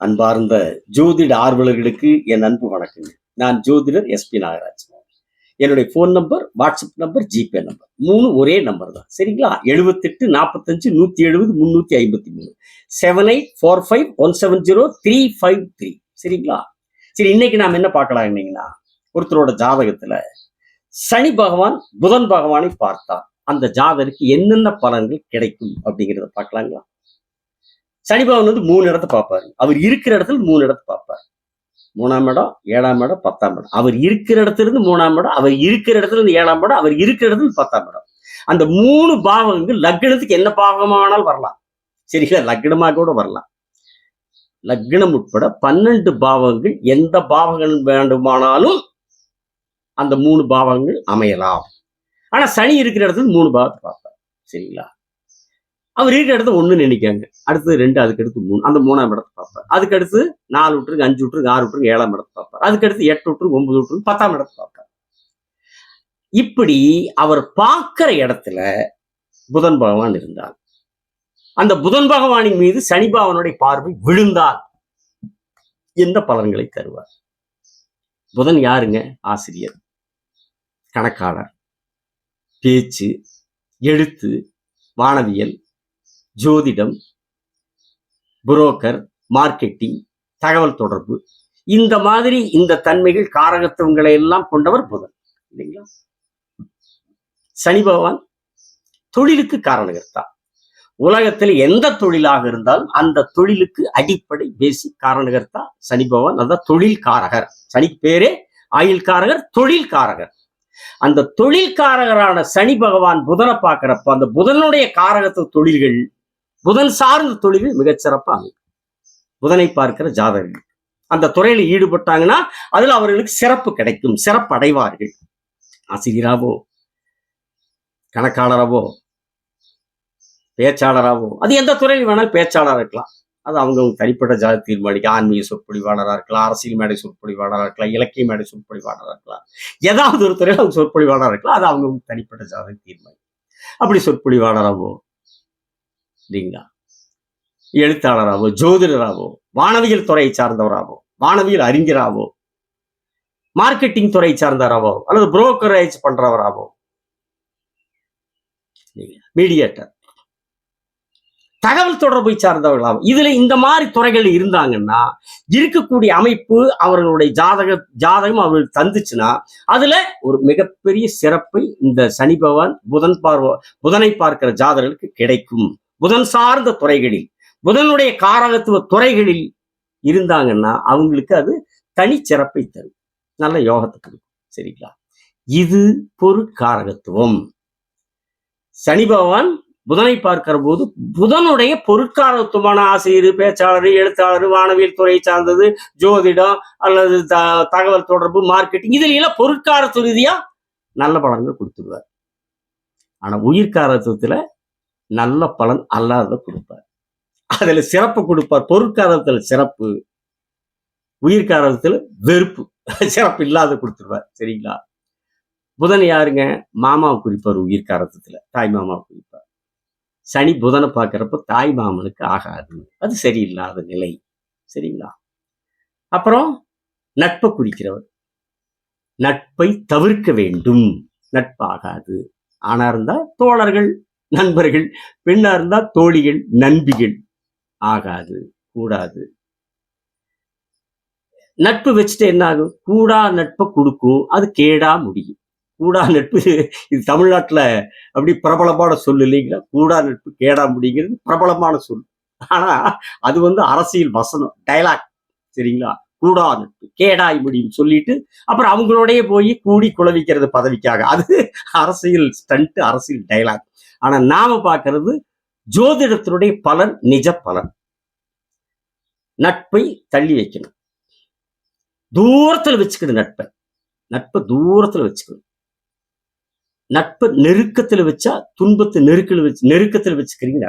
அன்பார்ந்த ஜோதிட ஆர்வலர்களுக்கு என் அன்பு வணக்கங்க. நான் ஜோதிடர் SP நாகராஜ். என்னுடைய phone number, WhatsApp number, GPay number 3 ஒரே நம்பர் தான். சரிங்களா? 78 45 170 353 7845170353. சரிங்களா? சரி, இன்னைக்கு நாம என்ன பார்க்கலாம்னீங்கன்னா, ஒருத்தரோட ஜாதகத்துல சனி பகவான் புதன் பகவானை பார்த்தா அந்த ஜாதகருக்கு என்னென்ன பலன்கள் கிடைக்கும் அப்படிங்கிறத பார்க்கலாங்களா? சனி பகவான் 3 இடத்தை பார்ப்பாரு. அவர் இருக்கிற இடத்துல 3 இடத்தை பார்ப்பார். 3ஆம் இடம், 7ஆம் இடம், 10ஆம் இடம். அவர் இருக்கிற இடத்துல இருந்து 3ஆம் இடம், அவர் இருக்கிற இடத்துல இருந்து 7ஆம் இடம், அவர் இருக்கிற இடத்துல 10ஆம் இடம். அந்த 3 பாவங்கள் லக்னத்துக்கு என்ன பாவமானாலும் வரலாம். சரிங்களா? லக்னமாக கூட வரலாம். லக்னம் உட்பட 12 பாவங்கள் எந்த பாவங்கள் வேண்டுமானாலும் அந்த 3 பாவங்கள் அமையலாம். ஆனா சனி இருக்கிற இடத்துல 3 பாவத்தை பார்ப்பார். சரிங்களா? அவர் இருக்கிற இடத்த 1 நினைக்காங்க, அடுத்தது 2, அதுக்கு அடுத்து 3, அந்த 3ஆம் இடத்தை பார்ப்பார். அதுக்கு அடுத்து 4 விட்டுருக்கு, 5 விட்டுருக்கு, 6 விட்டுருக்கு, 7ஆம் இடத்தை பார்ப்பார். அதுக்கு அடுத்து 8 விட்டுருக்கு, 9 விட்டுருக்கு, 10ஆம் இடத்தை பார்ப்பார். இப்படி அவர் பார்க்கிற இடத்துல புதன் பகவான் இருந்தார். அந்த புதன் பகவானின் மீது சனி பகவானுடைய பார்வை விழுந்தால் எந்த பலன்களை தருவார்? புதன் யாருங்க? ஆசிரியர், கணக்காளர், பேச்சு, எழுத்து, வானவியல், ஜோதிடம், புரோக்கர், மார்க்கெட்டிங், தகவல் தொடர்பு, இந்த மாதிரி இந்த தன்மைகள் காரகத்துவங்களை எல்லாம் கொண்டவர் புதன். இல்லைங்களா? சனி பகவான் தொழிலுக்கு காரணகர்த்தா. உலகத்தில் எந்த தொழிலாக இருந்தாலும் அந்த தொழிலுக்கு அடிப்படை பேசிக் காரணகர்த்தா சனி பகவான். அதான் தொழில் காரகர். சனிக்கு பேரே ஆயுள் காரகர், தொழில் காரகர். அந்த தொழில்காரகரான சனி பகவான் புதனை பார்க்கிறப்ப அந்த புதனுடைய காரகத்துவ தொழில்கள், புதன் சார்ந்த தொழில்கள் மிகச்சிறப்பா அமையும். புதனை பார்க்கிற ஜாதகர்கள் அந்த துறையில ஈடுபட்டாங்கன்னா அதுல அவர்களுக்கு சிறப்பு கிடைக்கும், சிறப்பு அடைவார்கள். ஆசிரியராவோ, கணக்காளராவோ, பேச்சாளராவோ, அது எந்த துறையில் வேணாலும் பேச்சாளராக இருக்கலாம். அது அவங்க தனிப்பட்ட ஜாதி தீர்மானிக்க. ஆன்மீக சொற்பொழிவாளராக இருக்கலாம், அரசியல் மேடை சொற்பொழிவாளராக இருக்கலாம், இலக்கிய மேடை சொற்பொழிவாளராக இருக்கலாம், ஏதாவது ஒரு துறையில் அவங்க சொற்பொழிவாளராக இருக்கலாம். அது அவங்க தனிப்பட்ட ஜாதி தீர்மானிக்க. அப்படி சொற்பொழிவாளராகவோ, இல்லைங்களா, எழுத்தாளராகவோ, ஜோதிடராகவோ, வானவியல் துறையை சார்ந்தவராகவோ, வானவியல் அறிஞராகவோ, மார்க்கெட்டிங் துறை சார்ந்தவராகவோ, அல்லது புரோக்கரேஜ் பண்றவராகவோ, மீடியேட்டர், தகவல் தொடர்பை சார்ந்தவர்களாகும். இதுல இந்த மாதிரி துறைகள் இருந்தாங்கன்னா இருக்கக்கூடிய அமைப்பு அவர்களுடைய ஜாதகம் அவர்களுக்கு தந்துச்சுன்னா அதுல ஒரு மிகப்பெரிய சிறப்பை இந்த சனி பகவான் புதனை பார்க்கிற ஜாதகர்களுக்கு கிடைக்கும். புதன் சார்ந்த துறைகளில், புதனுடைய காரகத்துவ துறைகளில் இருந்தாங்கன்னா அவங்களுக்கு அது தனி சிறப்பை தரும், நல்ல யோகத்தை கொடுக்கும். சரிங்களா? இது பொருட்காரகத்துவம். சனி பகவான் புதனை பார்க்கிற போது புதனுடைய பொருட்காரத்துவமான ஆசிரியர், பேச்சாளர், எழுத்தாளர், வானவியல் துறை சார்ந்தது, ஜோதிடம் அல்லது தகவல் தொடர்பு, மார்க்கெட்டிங், இதுல எல்லாம் பொருட்காரத்துவ ரீதியா நல்ல பலன்கள் கொடுத்துருவார். ஆனா உயிர்காரத்துவத்துல நல்ல பலன் அல்லாத கொடுப்பார். அதுல சிறப்பு கொடுப்பார். பொருட்காரத்துல சிறப்பு, உயிர்காரத்துல வெறுப்பு, சிறப்பு இல்லாத கொடுத்துருவார். சரிங்களா? புதன் யாருங்க? மாமாவை குறிப்பார். உயிர்காரத்துல தாய் மாமாவை குறிப்பார். சனி புதனை பார்க்கிறப்ப தாய் மாமனுக்கு ஆகாது, அது சரியில்லாத நிலை. சரிங்களா? அப்புறம் நட்பை குறிக்கிறவர், நட்பை தவிர்க்க வேண்டும், நட்பாகாது. ஆணா இருந்தா தோழர்கள், நண்பர்கள், பெண்ணா இருந்தா தோழிகள், நண்பிகள், ஆகாது, கூடாது. நட்பு வச்சுட்டு என்ன ஆகும்? கூடா நட்பை கொடுக்கும், அது கேடா முடியும். கூடா நட்பு இது தமிழ்நாட்டுல அப்படி பிரபலமான சொல் இல்லைங்களா? கூடா நட்பு கேடா முடிங்கிறது பிரபலமான சொல். ஆனா அது அரசியல் வசனம், டைலாக். சரிங்களா? கூடா நட்பு கேடாய் முடியும் சொல்லிட்டு அப்புறம் அவங்களோடய போய் கூடி குழவிக்கிறது பதவிக்காக. அது அரசியல் ஸ்டண்ட், அரசியல் டைலாக். ஆனா நாம பார்க்கறது ஜோதிடத்தினுடைய பலன், நிஜ பலன். நட்பை தள்ளி வைக்கணும், தூரத்துல வச்சுக்கணும். நட்பை தூரத்துல வச்சுக்கணும். நட்பு நெருக்கத்துல வச்சா துன்பத்தை நெருக்கத்தில் வச்சுக்கிறீங்க.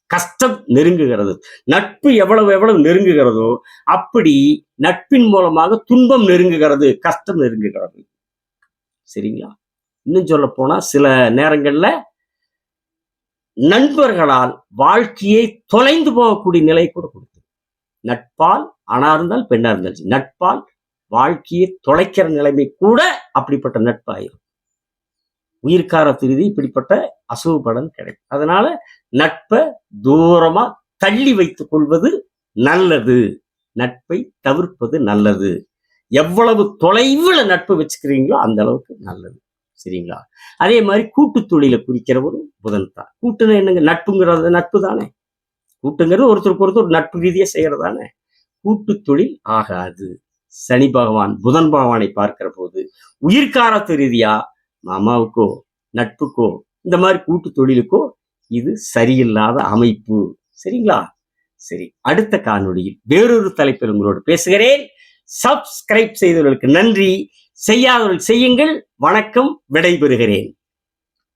கஷ்டம் நெருங்குகிறது. நட்பு எவ்வளவு நெருங்குகிறதோ அப்படி நட்பின் மூலமாக துன்பம் நெருங்குகிறது, கஷ்டம் நெருங்குகிறது. சரிங்களா? இன்னும் சொல்ல போனா சில நேரங்கள்ல நண்பர்களால் வாழ்க்கையை தொலைந்து போகக்கூடிய நிலை கூட கொடுக்கும். நட்பால் ஆணா இருந்தால் பெண்ணா இருந்தால் நட்பால் வாழ்க்கையை தொலைக்கிற நிலைமை கூட அப்படிப்பட்ட நட்பாயிரும். உயிர்கார திருதி இப்படிப்பட்ட அசுவ பலன் கிடைக்கும். அதனால நட்பை தூரமா தள்ளி வைத்துக் கொள்வது நல்லது. நட்பை தவிர்ப்பது நல்லது. எவ்வளவு தொலைவுல நட்பு வச்சுக்கிறீங்களோ அந்த அளவுக்கு நல்லது. சரிங்களா? அதே மாதிரி கூட்டு தொழிலை குறிக்கிறவரும் புதன் தான். கூட்டுன்னு என்னங்க? நட்புங்கிறது நட்பு தானே. கூட்டுங்கிறது ஒருத்தருக்கு ஒருத்தர் நட்பு ரீதியா செய்யறதானே. கூட்டு தொழில் ஆகாது. சனி பகவான் புதன் பகவானை பார்க்கிற போது உயிர்காரத்து ரீதியா மாமாவுக்கோ நட்புக்கோ இந்த மாதிரி கூட்டு தொழிலுக்கோ இது சரியில்லாத அமைப்பு. சரிங்களா? சரி, அடுத்த காணொளியில் வேறொரு தலைப்பில் உங்களோடு பேசுகிறேன். சப்ஸ்கிரைப் செய்தவர்களுக்கு நன்றி, செய்யாதவர்கள் செய்யுங்கள். வணக்கம், விடைபெறுகிறேன்.